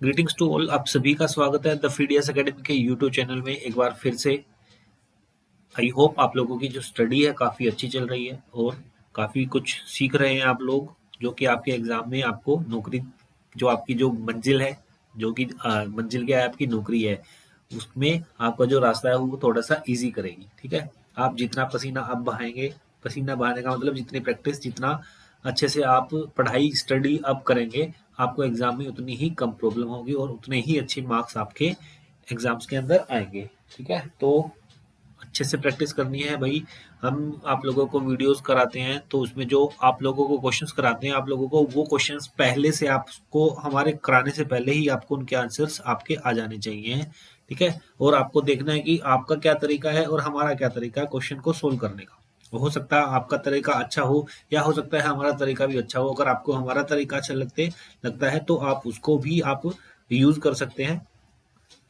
Greetings to all, आप सभी का स्वागत है द फीडीएस एकेडमी के यूट्यूब चैनल में एक बार फिर से। आई होप आप लोगों की जो स्टडी है काफ़ी अच्छी चल रही है और काफ़ी कुछ सीख रहे हैं आप लोग, जो कि आपके एग्ज़ाम में आपको नौकरी, जो आपकी जो मंजिल है, जो कि मंजिल क्या है, आपकी नौकरी है, उसमें आपका जो रास्ता है वो थोड़ा सा ईजी करेगी। ठीक है, आप जितना पसीना आप बहाएंगे, पसीना बहाने का मतलब जितनी प्रैक्टिस, जितना अच्छे से आप पढ़ाई स्टडी अब करेंगे, आपको एग्ज़ाम में उतनी ही कम प्रॉब्लम होगी और उतने ही अच्छे मार्क्स आपके एग्ज़ाम्स के अंदर आएंगे। ठीक है, तो अच्छे से प्रैक्टिस करनी है भाई। हम आप लोगों को वीडियोस कराते हैं, तो उसमें जो आप लोगों को क्वेश्चंस कराते हैं, आप लोगों को वो क्वेश्चंस पहले से आपको हमारे कराने से पहले ही आपको उनके आंसर्स आपके आ जाने चाहिए। ठीक है, और आपको देखना है कि आपका क्या तरीका है और हमारा क्या तरीका है क्वेश्चन को सोल्व करने का। हो सकता है आपका तरीका अच्छा हो या हो सकता है हमारा तरीका भी अच्छा हो। अगर आपको हमारा तरीका अच्छा लगता है तो आप उसको भी आप यूज कर सकते हैं।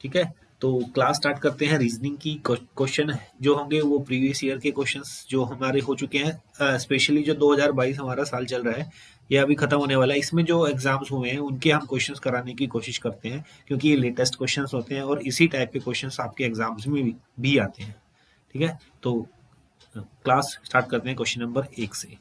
ठीक है, तो क्लास स्टार्ट करते हैं। रीजनिंग की क्वेश्चन जो होंगे वो प्रीवियस ईयर के क्वेश्चंस जो हमारे हो चुके हैं, स्पेशली जो 2022 हमारा साल चल रहा है, ये अभी खत्म होने वाला है। इसमें जो एग्जाम्स हुए हैं उनके हम क्वेश्चंस कराने की कोशिश करते हैं, क्योंकि ये लेटेस्ट क्वेश्चंस होते हैं और इसी टाइप के क्वेश्चंस आपके एग्जाम्स में भी आते हैं। ठीक है, तो क्लास स्टार्ट करते हैं क्वेश्चन नंबर 1 से।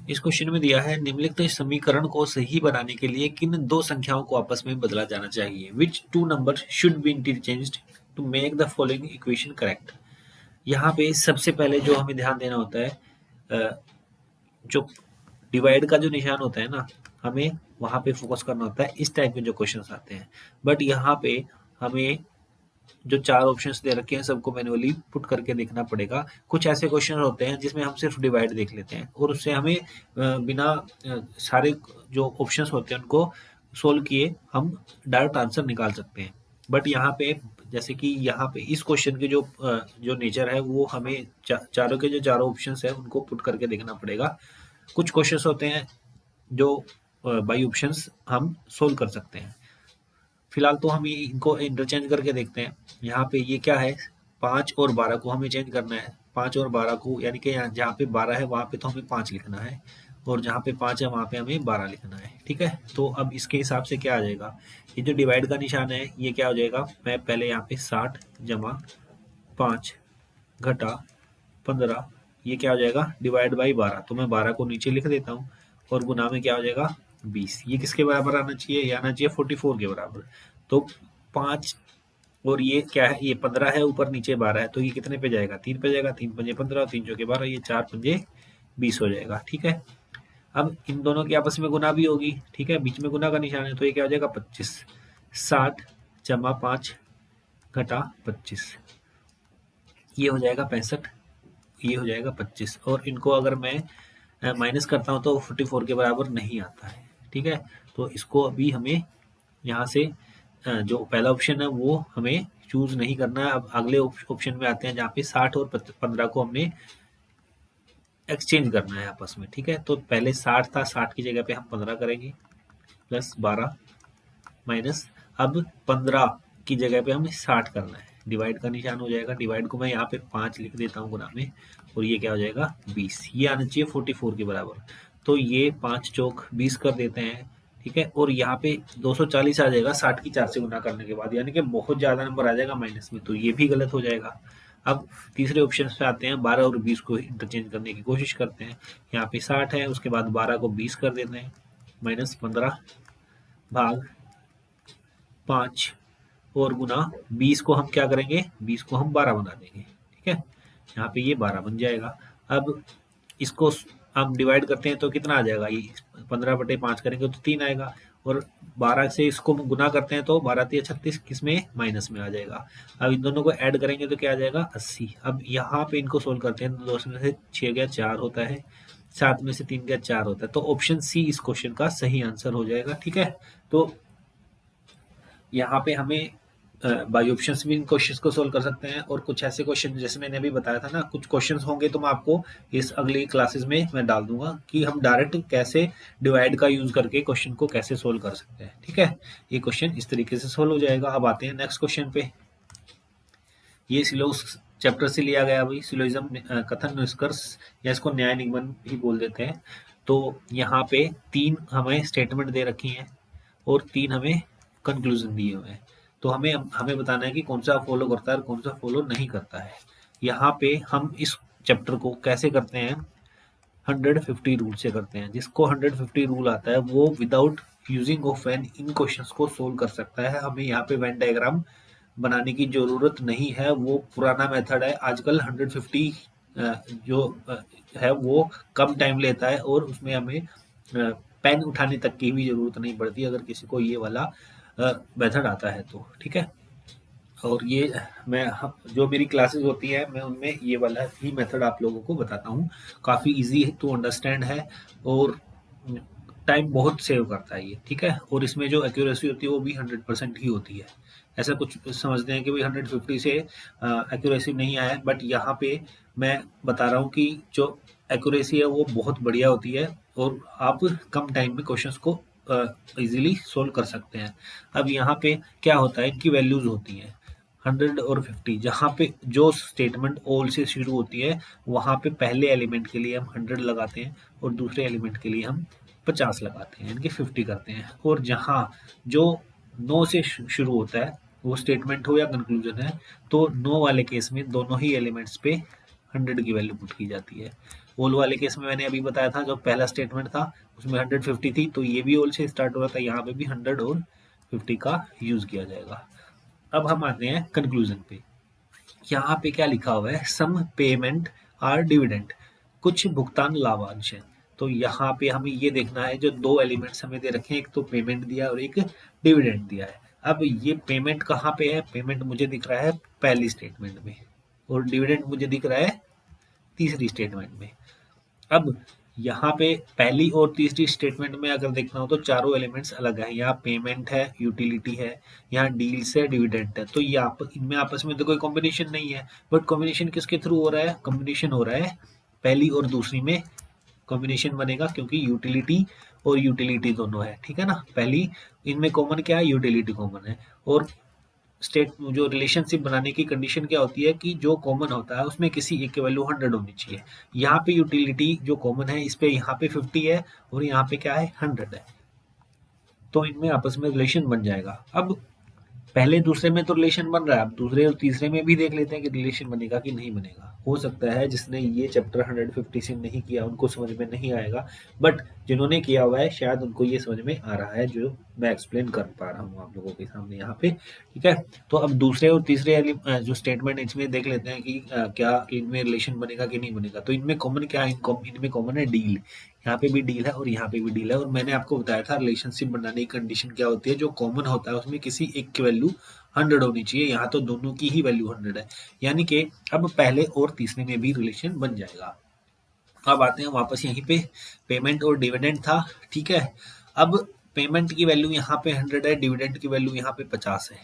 इस क्वेश्चन में दिया है, निम्नलिखित समीकरण को सही बनाने के लिए किन दो संख्याओं को आपस में बदला जाना चाहिए? Which two number should be interchanged to make the following equation correct? यहाँ पे सबसे पहले जो हमें ध्यान देना होता है, जो डिवाइड का जो निशान होता है ना, हमें वहां पे फोकस करना होता है। इस टाइप के जो क्वेश्चन आते हैं, बट यहाँ पे हमें जो चार ऑप्शंस दे रखे हैं सबको मैन्युअली पुट करके देखना पड़ेगा। कुछ ऐसे क्वेश्चन होते हैं जिसमें हम सिर्फ डिवाइड देख लेते हैं और उससे हमें बिना सारे जो ऑप्शंस होते हैं उनको सोल्व किए हम डायरेक्ट आंसर निकाल सकते हैं। बट यहाँ पे जैसे कि यहाँ पे इस क्वेश्चन के जो नेचर है वो हमें चारों के जो चारों ऑप्शंस है उनको पुट करके देखना पड़ेगा। कुछ क्वेश्चंस होते हैं जो बाई ऑप्शंस हम सोल्व कर सकते हैं। फिलहाल तो हम इनको इंटरचेंज करके देखते हैं। यहाँ पे ये क्या है, 5 और 12 को हमें चेंज करना है। 5 और 12 को, यानी कि यहाँ जहाँ पे 12 है वहाँ पे तो हमें 5 लिखना है और जहाँ पे 5 है वहाँ पे हमें 12 लिखना है। ठीक है, तो अब इसके हिसाब से क्या आ जाएगा, ये जो डिवाइड का निशान है ये क्या हो जाएगा, मैं पहले यहाँ पे 60 जमा 5 घटा 15, ये क्या हो जाएगा डिवाइड बाई 12, तो मैं 12 को नीचे लिख देता हूँ और गुना में क्या हो जाएगा 20। ये किसके बराबर आना चाहिए, ये आना चाहिए 44 के बराबर। तो 5 और ये क्या है, ये 15 है, ऊपर नीचे 12 है, तो ये कितने पे जाएगा, 3 पे जाएगा। 3 पंजे 15 और 3 चौके 12, ये 4 पंजे 20 हो जाएगा। ठीक है, अब इन दोनों की आपस में गुना भी होगी। ठीक है, बीच में गुना का निशान है, तो ये क्या हो जाएगा 25। 60 जमा 5 घटा 25, ये हो जाएगा 65, ये हो जाएगा 25, और इनको अगर मैं माइनस करता हूँ तो 44 के बराबर नहीं आता है। ठीक है, तो इसको अभी हमें यहाँ से जो पहला ऑप्शन है वो हमें चूज नहीं करना है। अब अगले ऑप्शन में आते हैं जहाँ पे 60 और 15 को हमने एक्सचेंज करना है आपस में। ठीक है, तो पहले 60 था, 60 की जगह पे हम 15 करेंगे, प्लस 12 माइनस, अब 15 की जगह पे हमें 60 करना है। डिवाइड का निशान हो जाएगा, डिवाइड को मैं यहाँ पे 5 लिख देता हूँ गुना में, और ये क्या हो जाएगा 20, ये आना चाहिए 44 के बराबर। तो ये 5 चौक 20 कर देते हैं। ठीक है, और यहाँ पे 240 आ जाएगा 60 की 4 से गुना करने के बाद, यानी कि बहुत ज्यादा नंबर आ जाएगा माइनस में, तो ये भी गलत हो जाएगा। अब तीसरे ऑप्शन पे आते हैं, 12 और 20 को इंटरचेंज करने की कोशिश करते हैं। यहाँ पे 60 है, उसके बाद 12 को 20 कर देते हैं, माइनस 15 भाग 5 और गुना 20 को हम क्या करेंगे, 20 को हम 12 बना देंगे। ठीक है, यहाँ पे ये 12 बन जाएगा। अब इसको हम डिवाइड करते हैं तो कितना आ जाएगा, ये 15/5 करेंगे तो 3 आएगा, और 12 से इसको गुना करते हैं तो 12 3 36, किसमें माइनस में आ जाएगा। अब इन दोनों को ऐड करेंगे तो क्या आ जाएगा 80। अब यहाँ पे इनको सोल्व करते हैं तो 2 में से 6 गया 4 होता है, 7 में से 3 गया 4 होता है, तो ऑप्शन सी इस क्वेश्चन का सही आंसर हो जाएगा। ठीक है, तो यहाँ पे हमें बाई ऑप्शंस भी इन क्वेश्चंस को सोल्व कर सकते हैं, और कुछ ऐसे क्वेश्चन जैसे मैंने अभी बताया था ना, कुछ क्वेश्चंस होंगे तो मैं आपको इस अगली क्लासेस में मैं डाल दूंगा कि हम डायरेक्ट कैसे डिवाइड का यूज करके क्वेश्चन को कैसे सोल्व कर सकते हैं। ठीक है, ये क्वेश्चन इस तरीके से सोल्व हो जाएगा। अब आते हैं नेक्स्ट क्वेश्चन पे। ये सिलोस चैप्टर से लिया गया भाई, सिलोइज्म कथन निष्कर्ष, या इसको न्याय निगमन भी बोल देते हैं। तो यहाँ पे 3 हमें स्टेटमेंट दे रखी हैं और 3 हमें कंक्लूजन दिए हुए हैं। तो हमें हमें बताना है कि कौन सा फॉलो करता है और कौन सा फॉलो नहीं करता है। यहाँ पे हम इस चैप्टर को कैसे करते हैं, 150 रूल से करते हैं। जिसको 150 रूल आता है वो without using of when in questions को सोल्व कर सकता है। हमें यहाँ पे वेन डायग्राम बनाने की जरूरत नहीं है, वो पुराना मेथड है। आजकल 150 जो है वो कम टाइम लेता है और उसमें हमें पेन उठाने तक की भी जरूरत नहीं पड़ती अगर किसी को ये वाला मेथड आता है तो, ठीक है। और ये मैं जो मेरी क्लासेस होती है मैं उनमें ये वाला ही मेथड आप लोगों को बताता हूँ। काफ़ी इजी टू अंडरस्टैंड है और टाइम बहुत सेव करता है ये, ठीक है। और इसमें जो एक्यूरेसी होती है वो भी 100% ही होती है। ऐसा कुछ समझते हैं कि भाई 150 से एक्यूरेसी नहीं आया, बट यहाँ पे मैं बता रहा हूँ कि जो एक्यूरेसी है वो बहुत बढ़िया होती है और आप कम टाइम में क्वेश्चंस को इजीली सोल्व कर सकते हैं। अब यहाँ पे क्या होता है, इनकी वैल्यूज होती हैं 100 और 50। जहाँ पे जो स्टेटमेंट ऑल से शुरू होती है वहाँ पे पहले एलिमेंट के लिए हम 100 लगाते हैं और दूसरे एलिमेंट के लिए हम 50 लगाते हैं, इनके 50 करते हैं। और जहाँ जो 9 से शुरू होता है वो स्टेटमेंट हो या कंक्लूजन है, तो 9 वाले केस में दोनों ही एलिमेंट्स पे 100 की वैल्यू पुट की जाती है। ओल वाले केस में मैंने अभी बताया था, जो पहला स्टेटमेंट था उसमें 150 थी, तो ये भी ओल से स्टार्ट हो रहा था, यहाँ पे भी 100 और 50 का यूज किया जाएगा। अब हम आते हैं कंक्लूजन पे। यहाँ पे क्या लिखा हुआ है, सम पेमेंट आर डिविडेंड, कुछ भुगतान लाभांश है। तो यहाँ पे हमें ये देखना है, जो दो एलिमेंट्स हमें दे रखे हैं, एक तो पेमेंट दिया और एक डिविडेंड दिया है। अब ये पेमेंट कहाँ पे है, पेमेंट मुझे दिख रहा है पहली स्टेटमेंट में और डिविडेंड मुझे दिख रहा है तीसरी स्टेटमेंट में। अब यहाँ पे पहली और तीसरी स्टेटमेंट में अगर देखना हो तो चारों एलिमेंट्स अलग है। यहाँ पेमेंट है, यूटिलिटी है, यहाँ डील्स है, डिविडेंड है। तो ये इनमें आपस में तो कोई कॉम्बिनेशन नहीं है, बट कॉम्बिनेशन किसके थ्रू हो रहा है, कॉम्बिनेशन हो रहा है पहली और दूसरी में कॉम्बिनेशन बनेगा, क्योंकि यूटिलिटी और यूटिलिटी दोनों है, ठीक है ना। पहली इनमें कॉमन क्या है, यूटिलिटी कॉमन है। और स्टेट जो रिलेशनशिप बनाने की कंडीशन क्या होती है कि जो कॉमन होता है उसमें किसी एक की वैल्यू 100 होनी चाहिए। यहाँ पे यूटिलिटी जो कॉमन है इस पे यहाँ पे 50 है और यहाँ पे क्या है 100 है, तो इनमें आपस में रिलेशन बन जाएगा। अब पहले दूसरे में तो रिलेशन बन रहा है, अब दूसरे और तीसरे में भी देख लेते हैं कि रिलेशन बनेगा कि नहीं बनेगा। हो सकता है जिसने ये चैप्टर 150 से नहीं किया उनको समझ में नहीं आएगा, बट जिन्होंने किया हुआ है शायद उनको ये समझ में आ रहा है जो मैं एक्सप्लेन कर पा रहा हूँ आप लोगों के सामने यहाँ पे, ठीक है। तो अब दूसरे और तीसरे जो स्टेटमेंट इसमें देख लेते हैं कि क्या इनमें रिलेशन बनेगा कि नहीं बनेगा। तो इनमें कॉमन क्या है, इनमें कॉमन है डील। यहाँ पे भी डील है और यहाँ पे भी डील है। और मैंने आपको बताया था रिलेशनशिप बनाने की कंडीशन क्या होती है, जो कॉमन होता है उसमें किसी एक की वैल्यू 100 होनी चाहिए। यहाँ तो दोनों की ही वैल्यू 100 है, यानी कि अब पहले और तीसरे में भी रिलेशन बन जाएगा। अब आते हैं वापस यहीं पे, पेमेंट और डिविडेंड था, ठीक है। अब पेमेंट की वैल्यू यहाँ पे 100 है, डिविडेंड की वैल्यू यहाँ पे 50 है।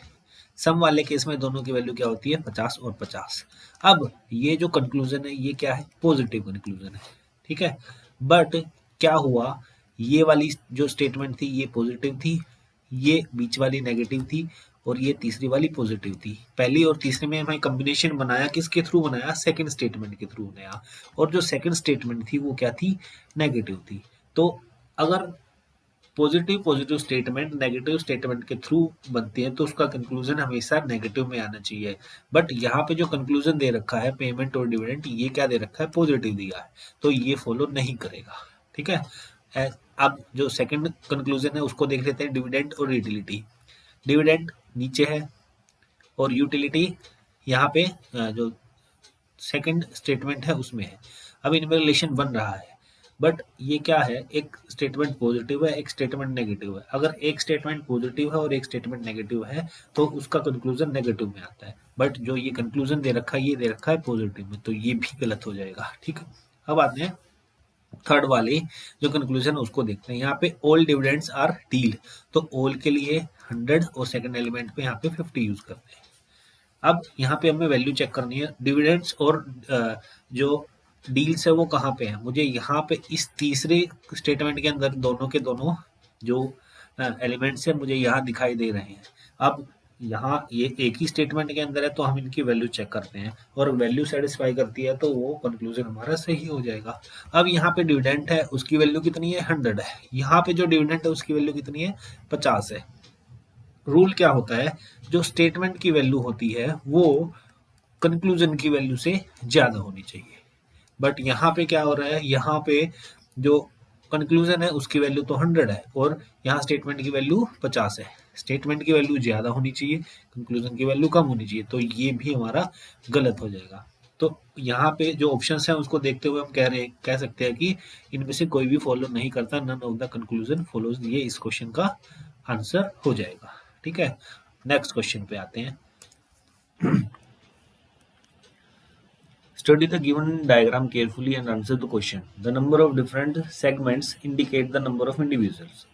सम वाले केस में दोनों की वैल्यू क्या होती है, 50 और 50। अब ये जो कंक्लूजन है ये क्या है, पॉजिटिव कंक्लूजन है, ठीक है। बट क्या हुआ, ये वाली जो स्टेटमेंट थी ये पॉजिटिव थी, ये बीच वाली नेगेटिव थी और ये तीसरी वाली पॉजिटिव थी। पहली और तीसरे में हमें कॉम्बिनेशन बनाया, किसके थ्रू बनाया, सेकंड स्टेटमेंट के थ्रू बनाया। और जो सेकंड स्टेटमेंट थी वो क्या थी, नेगेटिव थी। तो अगर पॉजिटिव स्टेटमेंट नेगेटिव स्टेटमेंट के थ्रू बनती है तो उसका कंक्लूजन हमेशा नेगेटिव में आना चाहिए। बट यहाँ पे जो कंक्लूजन दे रखा है पेमेंट और डिविडेंड, ये क्या दे रखा है, पॉजिटिव दिया है, तो ये फॉलो नहीं करेगा, ठीक है। अब जो सेकंड कंक्लूजन है उसको देख लेते हैं, डिविडेंड और यूटिलिटी। डिविडेंड नीचे है और यूटिलिटी यहाँ पे जो सेकंड स्टेटमेंट है उसमें है। अब इनमें रिलेशन बन रहा है, बट ये क्या है, एक स्टेटमेंट पॉजिटिव है एक स्टेटमेंट नेगेटिव है। अगर एक स्टेटमेंट पॉजिटिव है और एक स्टेटमेंट नेगेटिव है तो उसका कंक्लूजन नेगेटिव में आता है। बट जो ये कंक्लूजन दे रखा है ये दे रखा है पॉजिटिव में, तो ये भी गलत हो जाएगा, ठीक है। अब आते हैं थर्ड वाले जो कंक्लूजन उसको देखते हैं। यहाँ पे ऑल डिविडेंड्स आर डील, तो ऑल के लिए 100 और सेकंड एलिमेंट पे यहाँ पे 50 यूज करते हैं। अब यहाँ पे हमें वैल्यू चेक करनी है, डिविडेंड्स और जो डील्स है वो कहाँ पे है, मुझे यहाँ पे इस तीसरे स्टेटमेंट के अंदर दोनों के दोनों जो एलिमेंट्स है मुझे यहाँ दिखाई दे रहे हैं। अब यहाँ ये एक ही स्टेटमेंट के अंदर है तो हम इनकी वैल्यू चेक करते हैं और वैल्यू सेटिस्फाई करती है तो वो कंक्लूजन हमारा सही हो जाएगा। अब यहाँ पे डिविडेंड है, उसकी वैल्यू कितनी है 100 है, यहाँ पे जो डिविडेंड है उसकी वैल्यू कितनी है 50 है। रूल क्या होता है, जो स्टेटमेंट की वैल्यू होती है वो कंक्लूजन की वैल्यू से ज्यादा होनी चाहिए। बट यहाँ पे क्या हो रहा है, यहाँ पे जो कंक्लूजन है उसकी वैल्यू तो 100 है और यहाँ स्टेटमेंट की वैल्यू 50 है। स्टेटमेंट की वैल्यू ज्यादा होनी चाहिए, कंक्लूजन की वैल्यू कम होनी चाहिए, तो ये भी हमारा गलत हो जाएगा। तो यहाँ पे जो ऑप्शंस हैं उसको देखते हुए हम कह सकते हैं कि इनमें से कोई भी फॉलो नहीं करता, none of the conclusion follows, ये इस क्वेश्चन का आंसर हो जाएगा। ठीक है, नेक्स्ट क्वेश्चन पे आते हैं। Study the given diagram carefully and answer the question. The number of different segments indicate the number of individuals.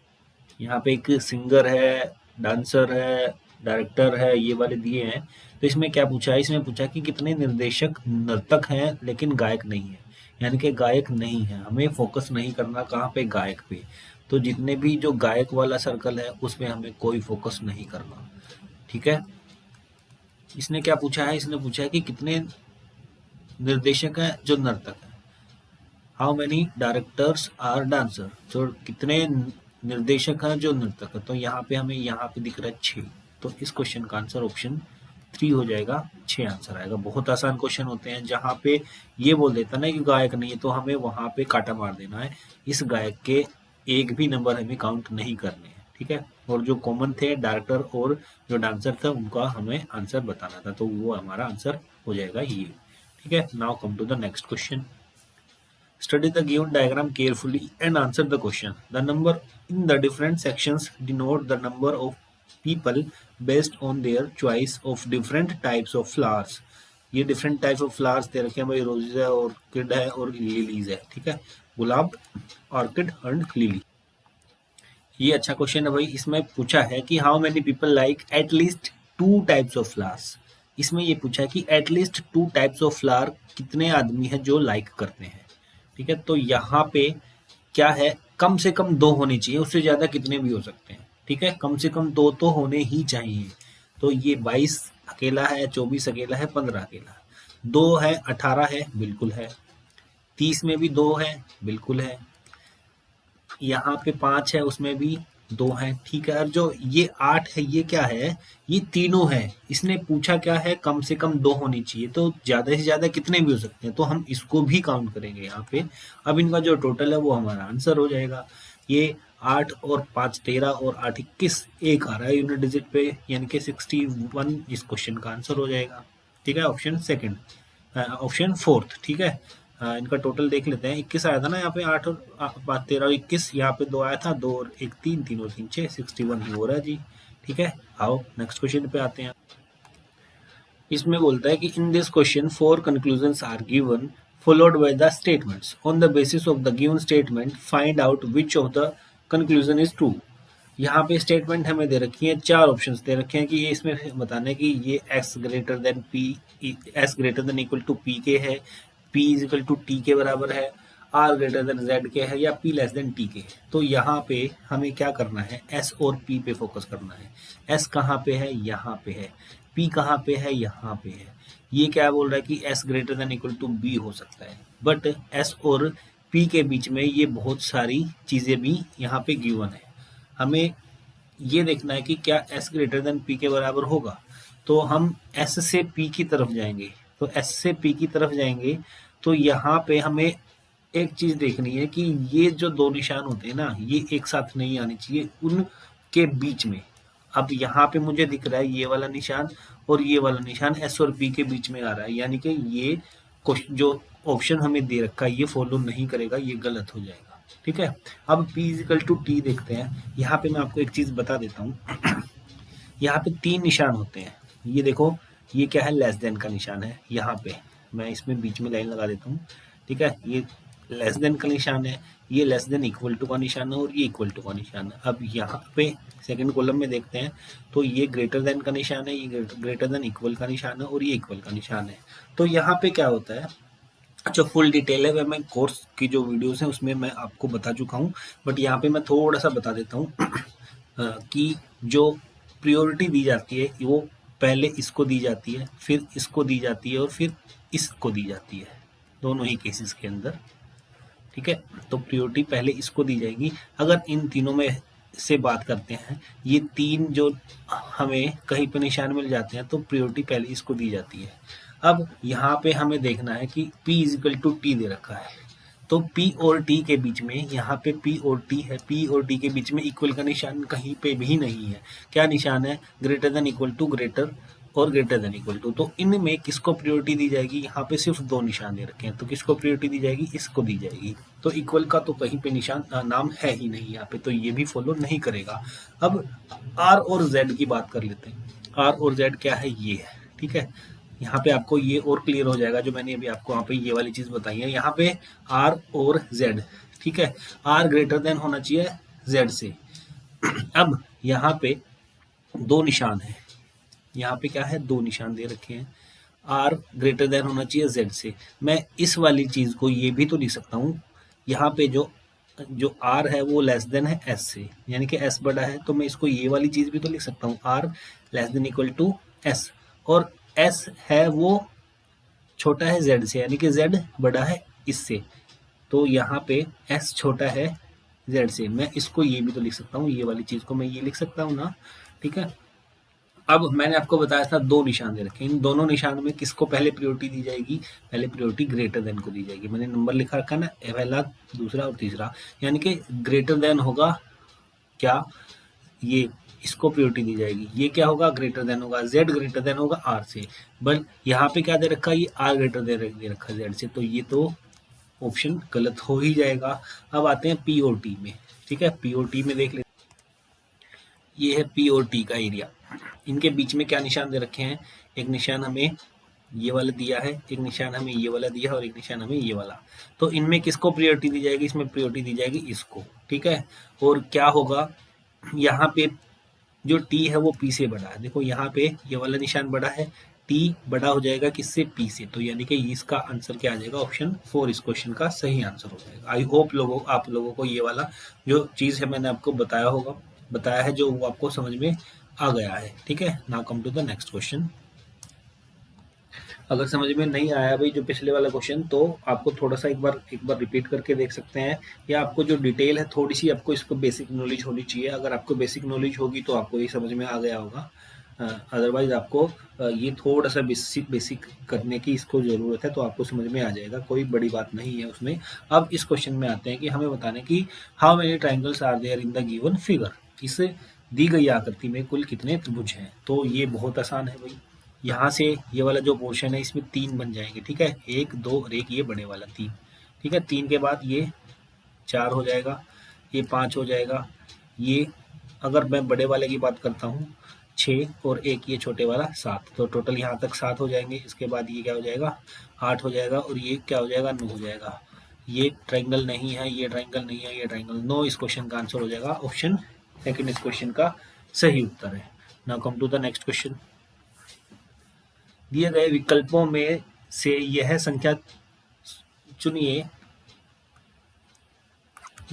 यहाँ पे एक सिंगर है, डांसर है, डायरेक्टर है, ये वाले दिए हैं। तो इसमें क्या पूछा है, इसमें पूछा कि कितने निर्देशक नर्तक हैं लेकिन गायक नहीं है, यानी कि गायक नहीं है। हमें फोकस नहीं करना कहाँ पे, गायक पे। तो जितने भी जो गायक वाला सर्कल है उसमें हमें कोई फोकस नहीं करना। ठीक है, इसने क्या पूछा है, इसने पूछा है कि कितने निर्देशक हैं जो नर्तक है। How many directors are dancer, तो कितने निर्देशक हैं जो नर्तक है। तो यहाँ पे हमें यहाँ पे दिख रहा है 6, तो इस क्वेश्चन का आंसर ऑप्शन 3 हो जाएगा, 6 आंसर आएगा। बहुत आसान क्वेश्चन होते हैं, जहाँ पे ये बोल देता ना कि गायक नहीं है तो हमें वहां पे काटा मार देना है, इस गायक के एक भी नंबर हमें काउंट नहीं करने हैं। ठीक है, और जो कॉमन थे डायरेक्टर और जो डांसर था उनका हमें आंसर बताना था, तो वो हमारा आंसर हो जाएगा ये। ठीक है, now come to the next question. Study the given diagram carefully and answer the question. The number in the different sections denote the number of people based on their choice of different types of flowers. ये different types of flowers दे रखे हैं भाई, roses है, orchid है और lilies है। ठीक है, गुलाब, ऑर्किड एंड लिली। ये अच्छा क्वेश्चन है भाई। इसमें पूछा है कि how many people like at least 2 types of flowers. इसमें ये पूछा है कि at least 2 types of flower कितने आदमी है जो लाइक करते हैं। ठीक है, तो यहाँ पे क्या है, कम से कम 2 होने चाहिए, उससे ज्यादा कितने भी हो सकते हैं। ठीक है, कम से कम 2 तो होने ही चाहिए। तो ये 22 अकेला है, 24 अकेला है, 15 अकेला है, 2 है, 18 है, बिल्कुल है, 30 में भी 2 है, बिल्कुल है, यहाँ पे 5 है उसमें भी 2 है। ठीक है, और जो ये 8 है ये क्या है, ये तीनों है। इसने पूछा क्या है, कम से कम 2 होनी चाहिए, तो ज्यादा से ज्यादा कितने भी हो सकते हैं, तो हम इसको भी काउंट करेंगे यहाँ पे। अब इनका जो टोटल है वो हमारा आंसर हो जाएगा। ये 8 और 5 13 और 8 21 एक आ रहा है यूनिट डिजिट पे, यानी कि 61 इस क्वेश्चन का आंसर हो जाएगा। ठीक है, ऑप्शन सेकंड, ऑप्शन फोर्थ। ठीक है, इनका टोटल देख लेते हैं। 21 आया था ना यहाँ पे, 8 और 5 13 और 21, यहाँ पे 2 आया था, 2 और 1 3, 3 और 3 6, 61 ही हो रहा है जी। ठीक है, आओ नेक्स्ट क्वेश्चन पे आते हैं। इसमें बोलता है कि in this question 4 conclusions are given followed by the statements. On the basis of the given statement, find out which of the conclusion is true. यहाँ पे स्टेटमेंट हमें दे रखी है, 4 ऑप्शंस दे रखे हैं कि ये इसमें बताना है कि ये x greater than p, s greater than equal to p के है, p is equal to t के बराबर है, r ग्रेटर देन z के है, या p लेस देन t के है। तो यहाँ पे हमें क्या करना है, s और p पे फोकस करना है। s कहाँ पे है, यहाँ पे है, p कहाँ पे है, यहाँ पे है। ये क्या बोल रहा है कि s greater than equal to b हो सकता है, बट s और p के बीच में ये बहुत सारी चीजें भी यहाँ पे गिवन है। हमें ये देखना है कि क्या s ग्रेटर देन p के बराबर होगा, तो हम s से p की तरफ जाएंगे। तो s से p की तरफ जाएंगे तो यहाँ पे हमें एक चीज देखनी है कि ये जो 2 निशान होते हैं ना, ये एक साथ नहीं आनी चाहिए, उनके बीच में। अब यहाँ पे मुझे दिख रहा है ये वाला निशान और ये वाला निशान s और p के बीच में आ रहा है, यानी कि ये जो ऑप्शन हमें दे रखा है ये फॉलो नहीं करेगा, ये गलत हो जाएगा। ठीक है, अब p इजिकल टू टी देखते हैं। यहाँ पे मैं आपको एक चीज बता देता हूँ। यहाँ पे 3 निशान होते हैं, ये देखो, ये क्या है, लेस देन का निशान है। यहाँ पे मैं इसमें बीच में लाइन लगा देता हूँ। ठीक है, ये लेस देन का निशान है, ये लेस देन इक्वल टू का निशान है और ये इक्वल टू का निशान है। अब यहाँ पे सेकंड कॉलम में देखते हैं तो ये ग्रेटर देन का निशान है, ये ग्रेटर देन इक्वल का निशान है और ये इक्वल का निशान है। तो यहाँ पे क्या होता है, जो फुल डिटेल है वह मैं कोर्स की जो वीडियोस हैं उसमें मैं आपको बता चुका हूँ, बट यहाँ पे मैं थोड़ा सा बता देता हूँ कि जो प्रायोरिटी दी जाती है वो पहले इसको दी जाती है, फिर इसको दी जाती है और फिर इसको दी जाती है, दोनों ही केसेस के अंदर। ठीक है, तो प्रायोरिटी पहले इसको दी जाएगी। अगर इन तीनों में से बात करते हैं, ये तीन जो हमें कहीं पे निशान मिल जाते हैं तो प्रायोरिटी पहले इसको दी जाती है। अब यहाँ पे हमें देखना है कि P इजिकल टू टी दे रखा है, तो P और T के बीच में, यहाँ पे P और T है, P और T के बीच में इक्वल का निशान कहीं पे भी नहीं है। क्या निशान है? Greater than equal to, greater और ग्रेटर देन इक्वल टू। तो इनमें किसको प्रायोरिटी दी जाएगी? यहाँ पे सिर्फ दो निशान दे रखे हैं, तो किसको प्रायोरिटी दी जाएगी? इसको दी जाएगी। तो इक्वल का तो कहीं पे निशान नाम है ही नहीं यहाँ पे, तो ये भी फॉलो नहीं करेगा। अब R और Z की बात कर लेते हैं। R और Z क्या है? ये है। ठीक है, यहाँ पे आपको ये और क्लियर हो जाएगा जो मैंने अभी आपको यहाँ पे ये वाली चीज बताई है। यहाँ पे R और Z, ठीक है, R ग्रेटर देन होना चाहिए Z से। अब यहाँ पे दो निशान है, यहाँ पे क्या है? दो निशान दे रखे हैं। R ग्रेटर देन होना चाहिए Z से। मैं इस वाली चीज को ये भी तो लिख सकता हूँ, यहाँ पे जो R है वो लेस देन है S से, यानी कि S बड़ा है, तो मैं इसको ये वाली चीज भी तो लिख सकता हूँ, R less than equal to S, और S है वो छोटा है Z से, यानी कि Z बड़ा है इससे, तो यहाँ पे S छोटा है Z से। मैं इसको ये भी तो लिख सकता हूँ, ये वाली चीज को मैं ये लिख सकता हूँ ना। ठीक है, अब मैंने आपको बताया था दो निशान दे रखे, इन दोनों निशान में किसको पहले प्रायोरिटी दी जाएगी? पहले प्रायोरिटी ग्रेटर देन को दी जाएगी। मैंने नंबर लिखा रखा है ना, पहला, दूसरा और तीसरा, यानी कि ग्रेटर देन होगा क्या? ये, इसको प्रायोरिटी दी जाएगी। ये क्या होगा? ग्रेटर देन होगा, Z ग्रेटर देन होगा R से। बट यहाँ पे क्या दे रखा है? ये R ग्रेटर दे रखा है Z से, तो ये तो ऑप्शन गलत हो ही जाएगा। अब आते हैं P और T में। ठीक है, P और T में देख लेते, ये है P और T का एरिया। इनके बीच में क्या निशान दे रखे हैं? एक निशान हमें ये वाला दिया है, एक निशान हमें ये वाला दिया है, और एक निशान हमें ये वाला। तो इनमें किसको प्रायोरिटी दी जाएगी? इसमें प्रायोरिटी दी जाएगी इसको। ठीक है, और क्या होगा? यहाँ पे जो T है वो P से बड़ा है। देखो यहाँ पे ये वाला निशान बड़ा है, T बड़ा हो जाएगा किससे? P से। तो यानी कि इसका आंसर क्या आ जाएगा? ऑप्शन 4 इस क्वेश्चन का सही आंसर हो जाएगा। आई होप आप लोगों को ये वाला जो चीज है मैंने आपको बताया है, जो वो आपको समझ में आ गया है। ठीक है, now come to the next question. अगर समझ में नहीं आया भाई जो पिछले वाला क्वेश्चन, तो आपको थोड़ा सा एक बार रिपीट करके देख सकते हैं, या आपको जो डिटेल है थोड़ी सी आपको इसको बेसिक नॉलेज होनी चाहिए। अगर आपको बेसिक नॉलेज होगी तो आपको ये समझ में आ गया होगा, अदरवाइज आपको ये थोड़ा सा बेसिक करने की इसको जरूरत है, तो आपको समझ में आ जाएगा, कोई बड़ी बात नहीं है उसमें। अब इस क्वेश्चन में आते हैं कि हमें बताने की how many triangles are there in the given figure. इस दी गई आकृति में कुल कितने त्रिभुज हैं? तो ये बहुत आसान है भाई, यहाँ से ये वाला जो पोर्शन है इसमें 3 बन जाएंगे। ठीक है, 1 2 और 1 ये बड़े वाला 3। ठीक है, 3 के बाद ये 4 हो जाएगा, ये 5 हो जाएगा, ये अगर मैं बड़े वाले की बात करता हूँ 6 और 1 ये छोटे वाला 7, तो टोटल यहाँ तक 7 हो जाएंगे। इसके बाद ये क्या हो जाएगा? 8 हो जाएगा, और ये क्या हो जाएगा? 9 हो जाएगा। ये ट्राइंगल नहीं है, ये ट्राइंगल नहीं है, ये ट्राइंगल। 9 इस क्वेश्चन का आंसर हो जाएगा। ऑप्शन सेकंड इस क्वेश्चन का सही उत्तर है। Now come to the next question. दिए गए विकल्पों में से यह संख्या चुनिए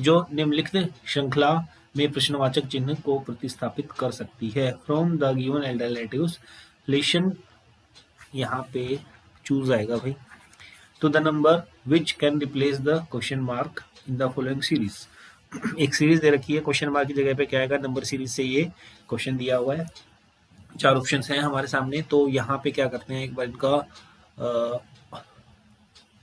जो निम्नलिखित श्रृंखला में प्रश्नवाचक चिन्ह को प्रतिस्थापित कर सकती है। From the given alternatives relation, यहाँ पे चूज आएगा भाई, to the number which can replace the question mark in the following series. एक सीरीज दे रखी है, क्वेश्चन मार्क की जगह पे क्या आएगा? नंबर सीरीज से ये क्वेश्चन दिया हुआ है। 4 ऑप्शंस हैं हमारे सामने, तो यहाँ पे क्या करते हैं, एक बार इनका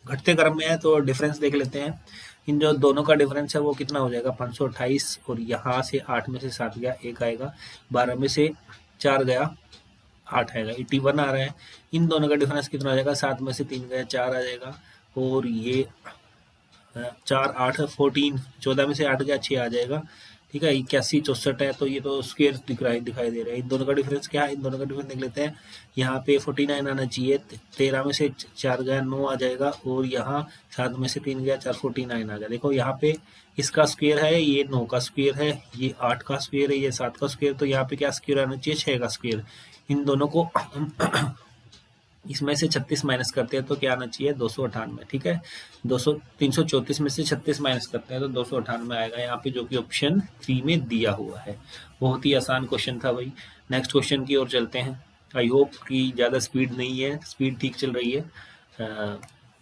घटते क्रम में है तो डिफरेंस देख लेते हैं। इन जो दोनों का डिफरेंस है वो कितना हो जाएगा? 528, और यहाँ से 8 में से 7 गया 1 आएगा, 12 में से 4 गया 8 आएगा, 81 आ रहा है। इन दोनों का डिफरेंस कितना हो जाएगा? 7 में से 3 गया 4 आ जाएगा, और ये 4 8 14, 14 में से 8 गया 6 आ जाएगा। ठीक है, 81 64 है, तो ये तो स्क्वायर दिखाई दे रहा है। इन दोनों का डिफरेंस क्या है? इन दोनों का डिफरेंस देख लेते हैं। यहाँ पे 49 आना चाहिए, 13 में से 4 गया 9 आ जाएगा, और यहाँ 7 में से 3 गया 4, 49 आ गया। देखो यहाँ पे इसका स्क्वायर है, ये 9 का स्क्वायर है, ये 8 का स्क्वायर है, ये 7 का स्क्वायर, तो यहाँ पे क्या स्क्वायर आना चाहिए? 6 का स्क्वायर। इन दोनों को इसमें से 36 माइनस करते हैं तो क्या आना चाहिए 298, ठीक है। 334 में से 36 माइनस करते हैं तो 298 आएगा यहाँ पे, जो कि ऑप्शन 3 में दिया हुआ है। बहुत ही आसान क्वेश्चन था भाई। नेक्स्ट क्वेश्चन की ओर चलते हैं। आई होप कि ज़्यादा स्पीड नहीं है, स्पीड ठीक चल रही है।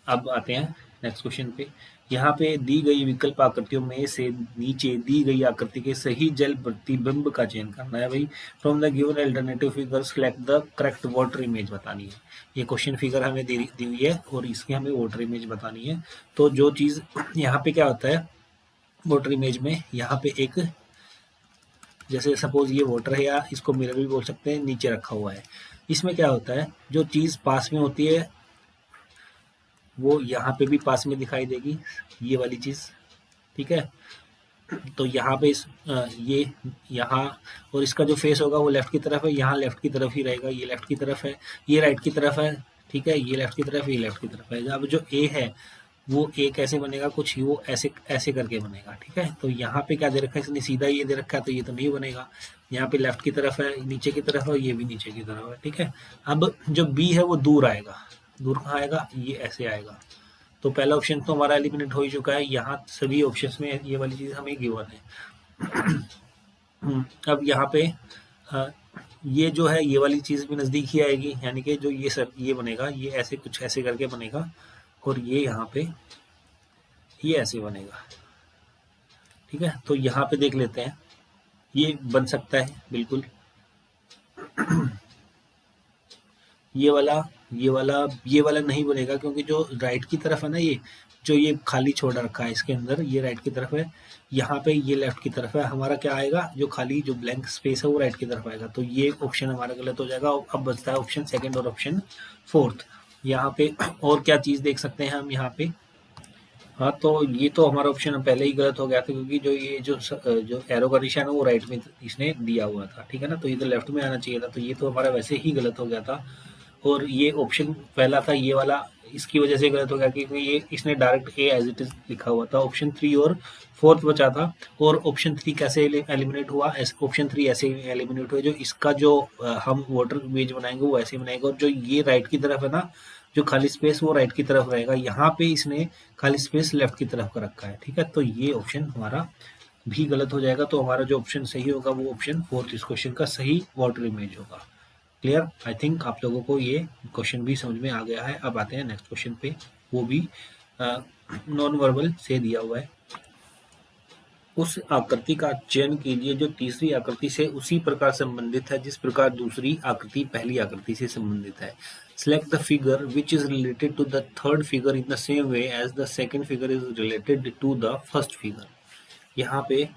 अब आते हैं नेक्स्ट क्वेश्चन पे। यहाँ पे दी गई विकल्प आकृतियों में से नीचे दी गई आकृति के सही जल प्रतिबिंब का चयन करना है भाई। From the given alternative figure select the correct water image बतानी है। ये क्वेश्चन फिगर हमें दी हुई है और इसकी हमें वाटर इमेज बतानी है। तो जो चीज़ यहाँ पे क्या होता है वाटर इमेज में, यहाँ पे एक जैसे सपोज ये वाटर है या इसको मिरर भी बोल सकते हैं, नीचे रखा हुआ है। इसमें क्या होता है जो चीज़ पास में होती है वो यहाँ पे भी पास में दिखाई देगी, ये वाली चीज़, ठीक है। तो यहाँ पे ये यहाँ और इसका जो फेस होगा वो लेफ्ट की तरफ है, यहाँ लेफ्ट की तरफ ही रहेगा, ये लेफ्ट की तरफ है, ये राइट की तरफ है, ठीक है। ये लेफ्ट की तरफ, ये लेफ्ट की तरफ है। अब जो ए है वो ए कैसे बनेगा, कुछ वो ऐसे ऐसे करके बनेगा, ठीक है। तो यहाँ पे क्या दे रखा है इसने, सीधा ये दे रखा है तो ये तो नहीं बनेगा। यहाँ पे लेफ्ट की तरफ है, नीचे की तरफ है, ये भी नीचे की तरफ है, ठीक है। अब जो बी है वो दूर आएगा, दूर कहाँ आएगा, ये ऐसे आएगा। तो पहला ऑप्शन तो हमारा एलिमिनेट हो ही चुका है। यहाँ सभी ऑप्शंस में ये वाली चीज़ हमें गिवन है। अब यहाँ पे ये जो है ये वाली चीज़ भी नज़दीक ही आएगी, यानी कि जो ये सर ये बनेगा ये ऐसे कुछ ऐसे करके बनेगा और ये यहाँ पे ये ऐसे बनेगा, ठीक है। तो यहाँ पे देख लेते हैं, ये बन सकता है बिल्कुल। ये वाला नहीं बनेगा क्योंकि जो राइट की तरफ है ना, ये जो ये खाली छोड़ रखा है इसके अंदर, ये राइट की तरफ है, यहाँ पे ये लेफ्ट की तरफ है। हमारा क्या आएगा, जो खाली जो ब्लैंक स्पेस है वो राइट की तरफ आएगा। तो ये ऑप्शन हमारा गलत हो जाएगा। अब बचता है ऑप्शन सेकंड और ऑप्शन फोर्थ। यहाँ पे और क्या चीज़ देख सकते हैं हम यहाँ पे, हाँ तो ये तो हमारा ऑप्शन पहले ही गलत हो गया था क्योंकि जो ये जो एरो का निशान है वो राइट में इसने दिया हुआ था, ठीक है ना। तो ये तो लेफ्ट में आना चाहिए था, तो ये तो हमारा वैसे ही गलत हो गया था। और ये ऑप्शन पहला था ये वाला, इसकी वजह से गलत हो गया क्योंकि ये इसने direct a as it is लिखा हुआ था। ऑप्शन 3 और फोर्थ बचा था। और ऑप्शन 3 कैसे एलिमिनेट हुआ, ऑप्शन 3 ऐसे एलिमिनेट हुआ, जो इसका जो हम वाटर इमेज बनाएंगे वो ऐसे बनाएंगे। और जो ये राइट की तरफ है ना, जो खाली स्पेस वो राइट की तरफ रहेगा, यहाँ पे इसने खाली स्पेस लेफ्ट की तरफ का रखा है, ठीक है। तो ये ऑप्शन हमारा भी गलत हो जाएगा। तो हमारा जो ऑप्शन सही होगा वो ऑप्शन फोर्थ इस क्वेश्चन का सही वाटर इमेज होगा। क्लियर, आई थिंक आप लोगों को ये क्वेश्चन भी समझ में आ गया है। अब आते हैं नेक्स्ट क्वेश्चन पे, वो भी नॉन वर्बल से दिया हुआ है। उस आकृति का चयन कीजिए जो तीसरी आकृति से उसी प्रकार संबंधित है जिस प्रकार दूसरी आकृति पहली आकृति से संबंधित है। Select the figure which is related to the third figure in the same way as the second figure is related to the first figure। यहाँ पे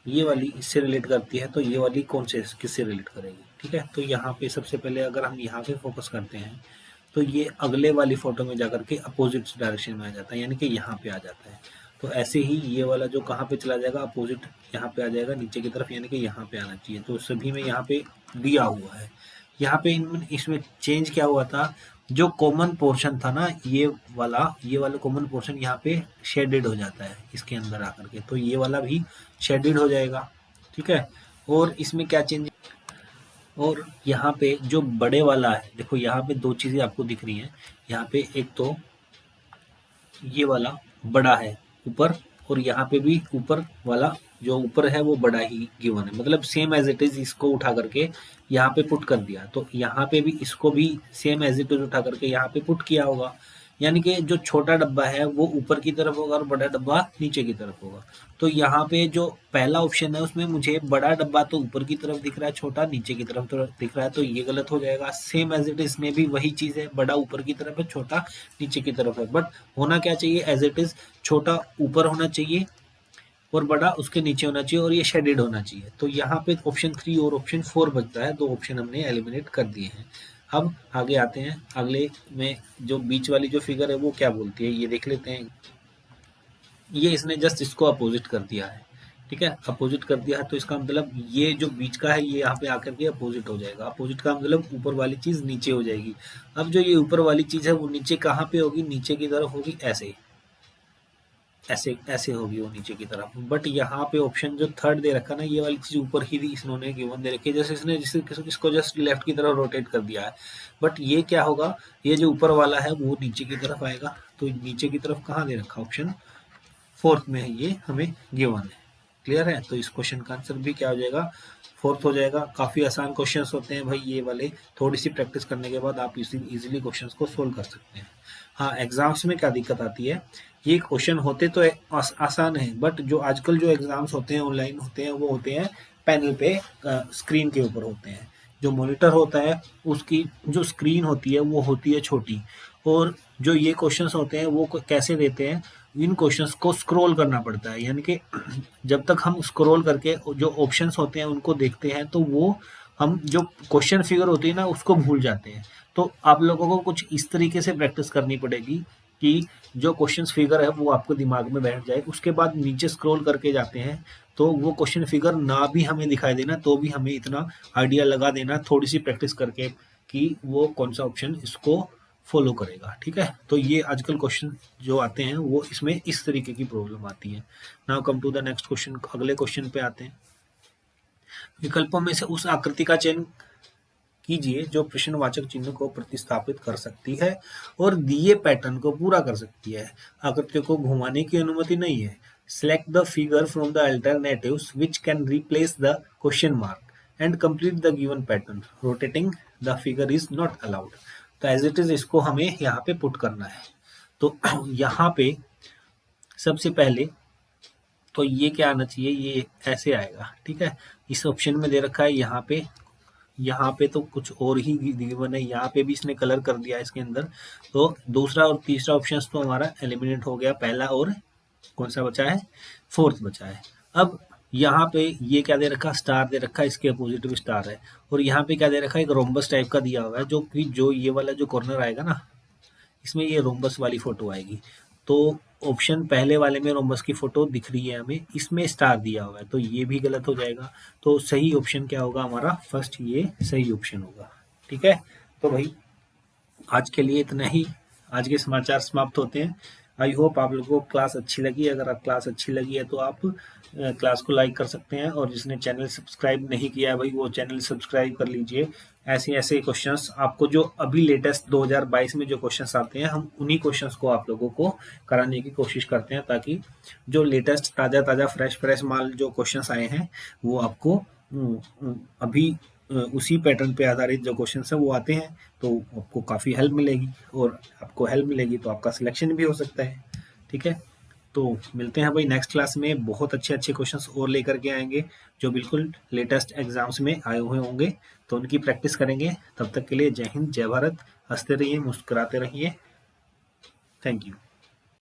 ये वाली इससे रिलेट करती है तो ये वाली कौन से किससे रिलेट करेगी, ठीक है। तो यहाँ पे सबसे पहले अगर हम यहाँ पे फोकस करते हैं तो ये अगले वाली फोटो में जाकर के अपोजिट डायरेक्शन में आ जाता है, यानी कि यहाँ पे आ जाता है। तो ऐसे ही ये वाला जो कहाँ पे चला जाएगा, अपोजिट यहाँ पे आ जाएगा नीचे की तरफ, यानी कि यहाँ पे आना चाहिए। तो सभी में यहाँ पे दिया हुआ है। यहाँ पे इसमें चेंज क्या हुआ था, जो कॉमन पोर्शन था ना ये वाला कॉमन पोर्शन यहाँ पे शेडेड हो जाता है इसके अंदर आकर के, तो ये वाला भी शेडेड हो जाएगा, ठीक है। और इसमें क्या चेंज, और यहाँ पे जो बड़े वाला है, देखो यहाँ पे दो चीजें आपको दिख रही हैं। यहाँ पे एक तो ये वाला बड़ा है ऊपर, और यहाँ पे भी ऊपर वाला जो ऊपर है वो बड़ा ही गिवन है, मतलब सेम एज इट इज इसको उठा करके यहाँ पे पुट कर दिया। तो यहाँ पे भी इसको भी सेम एज इट इज उठा करके यहाँ पे पुट किया होगा, यानी कि जो छोटा डब्बा है वो ऊपर की तरफ होगा और बड़ा डब्बा नीचे की तरफ होगा। तो यहाँ पे जो पहला ऑप्शन है उसमें मुझे बड़ा डब्बा तो ऊपर की तरफ दिख रहा है, छोटा नीचे की तरफ तो दिख रहा है, तो ये गलत हो जाएगा। सेम एज इट इज में भी वही चीज है, बड़ा ऊपर की तरफ है, छोटा नीचे की तरफ है, बट होना क्या चाहिए, एज इट इज छोटा ऊपर होना चाहिए और बड़ा उसके नीचे होना चाहिए और ये शेडेड होना चाहिए। तो यहाँ पे ऑप्शन 3 और ऑप्शन 4 बचता है, दो ऑप्शन हमने एलिमिनेट कर दिए हैं। अब आगे आते हैं, अगले में जो बीच वाली जो फिगर है वो क्या बोलती है ये देख लेते हैं। ये इसने जस्ट इसको अपोजिट कर दिया है, ठीक है, अपोजिट कर दिया है। तो इसका मतलब ये जो बीच का है ये यहाँ पे आकर के अपोजिट हो जाएगा। अपोजिट का मतलब ऊपर वाली चीज नीचे हो जाएगी। अब जो ये ऊपर वाली चीज है वो नीचे कहाँ पे होगी, नीचे की तरफ होगी ऐसे, ऐसे ऐसे होगी वो नीचे की तरफ। बट यहाँ पे ऑप्शन जो थर्ड दे रखा ना, ये वाली चीज ऊपर ही इन्होंने गिवन दे रखी है, जैसे इसने इसको जस्ट लेफ्ट की तरफ रोटेट कर दिया है। बट ये क्या होगा, ये जो ऊपर वाला है वो नीचे की तरफ आएगा। तो नीचे की तरफ कहाँ दे रखा, ऑप्शन फोर्थ में है, ये हमें गिवन है। क्लियर है? तो इस क्वेश्चन का आंसर भी क्या हो जाएगा, फोर्थ हो जाएगा। काफी आसान क्वेश्चंस होते हैं भाई ये वाले, थोड़ी सी प्रैक्टिस करने के बाद आप इजीली क्वेश्चंस को सोल्व कर सकते हैं। हाँ, एग्जाम्स में क्या दिक्कत आती है, ये क्वेश्चन होते तो आसान है, बट जो आजकल जो एग्जाम्स होते हैं ऑनलाइन होते हैं वो होते हैं पैनल पे, स्क्रीन के ऊपर होते हैं। जो मॉनिटर होता है उसकी जो स्क्रीन होती है वो होती है छोटी, और जो ये क्वेश्चंस होते हैं वो कैसे देते हैं, इन क्वेश्चंस को स्क्रॉल करना पड़ता है। यानी कि जब तक हम स्क्रॉल करके जो ऑप्शंस होते हैं उनको देखते हैं तो वो हम जो क्वेश्चन फिगर होती है ना उसको भूल जाते हैं। तो आप लोगों को कुछ इस तरीके से प्रैक्टिस करनी पड़ेगी कि जो क्वेश्चन फिगर है वो आपको दिमाग में बैठ जाए। उसके बाद नीचे स्क्रॉल करके जाते हैं तो वो क्वेश्चन फिगर ना भी हमें दिखाई देना तो भी हमें इतना आइडिया लगा देना थोड़ी सी प्रैक्टिस करके कि वो कौन सा ऑप्शन इसको फॉलो करेगा। ठीक है? तो ये आजकल क्वेश्चन जो आते हैं वो इसमें इस तरीके की प्रॉब्लम आती है। Now come to the next question, अगले क्वेश्चन पे आते हैं। विकल्पों में से उस आकृति का चयन कीजिए जो प्रश्नवाचक चिन्ह को प्रतिस्थापित कर सकती है और दिए पैटर्न को पूरा कर सकती है। आकृतियों को घुमाने की अनुमति नहीं है। Select the figure from the alternatives which can replace the question mark and complete the given pattern. Rotating the figure is not allowed. तो एज इट इज इसको हमें यहाँ पे पुट करना है। तो यहाँ पे सबसे पहले तो ये क्या आना चाहिए, ये ऐसे आएगा। ठीक है? इस ऑप्शन में दे रखा है यहाँ पे तो कुछ और ही गिवन है, यहाँ पे भी इसने कलर कर दिया इसके अंदर। तो दूसरा और तीसरा ऑप्शन तो हमारा एलिमिनेट हो गया, पहला और कौन सा बचा है, फोर्थ बचा है। अब यहाँ पे ये क्या दे रखा, स्टार दे रखा है, इसके अपोजिट भी स्टार है। और यहाँ पे क्या दे रखा है, एक रोम्बस टाइप का दिया हुआ है, जो कि जो ये वाला जो कॉर्नर आएगा ना इसमें ये रोम्बस वाली फोटो आएगी। तो ऑप्शन पहले वाले में रोम्बस की फोटो दिख रही है हमें, इसमें स्टार दिया हुआ है, तो ये भी गलत हो जाएगा। तो सही ऑप्शन क्या होगा हमारा, फर्स्ट ये सही ऑप्शन होगा। ठीक है? तो भाई आज के लिए इतना ही, आज के समाचार समाप्त होते हैं। आई होप आप लोगों को क्लास अच्छी लगी। अगर आप क्लास अच्छी लगी है तो आप क्लास को लाइक कर सकते हैं, और जिसने चैनल सब्सक्राइब नहीं किया है भाई वो चैनल सब्सक्राइब कर लीजिए। ऐसे ऐसे क्वेश्चंस आपको जो अभी लेटेस्ट 2022 में जो क्वेश्चंस आते हैं हम उन्हीं क्वेश्चंस को आप लोगों को कराने की कोशिश करते हैं, ताकि जो लेटेस्ट ताज़ा ताज़ा फ्रेश माल जो क्वेश्चंस आए हैं वो आपको अभी उसी पैटर्न पे आधारित जो क्वेश्चन है वो आते हैं, तो आपको काफ़ी हेल्प मिलेगी, और आपको हेल्प मिलेगी तो आपका सिलेक्शन भी हो सकता है। ठीक है? तो मिलते हैं भाई नेक्स्ट क्लास में, बहुत अच्छे अच्छे क्वेश्चंस और लेकर के आएंगे जो बिल्कुल लेटेस्ट एग्जाम्स में आए हुए होंगे, तो उनकी प्रैक्टिस करेंगे। तब तक के लिए जय हिंद, जय भारत। हंसते रहिए, मुस्कुराते रहिए। Thank you.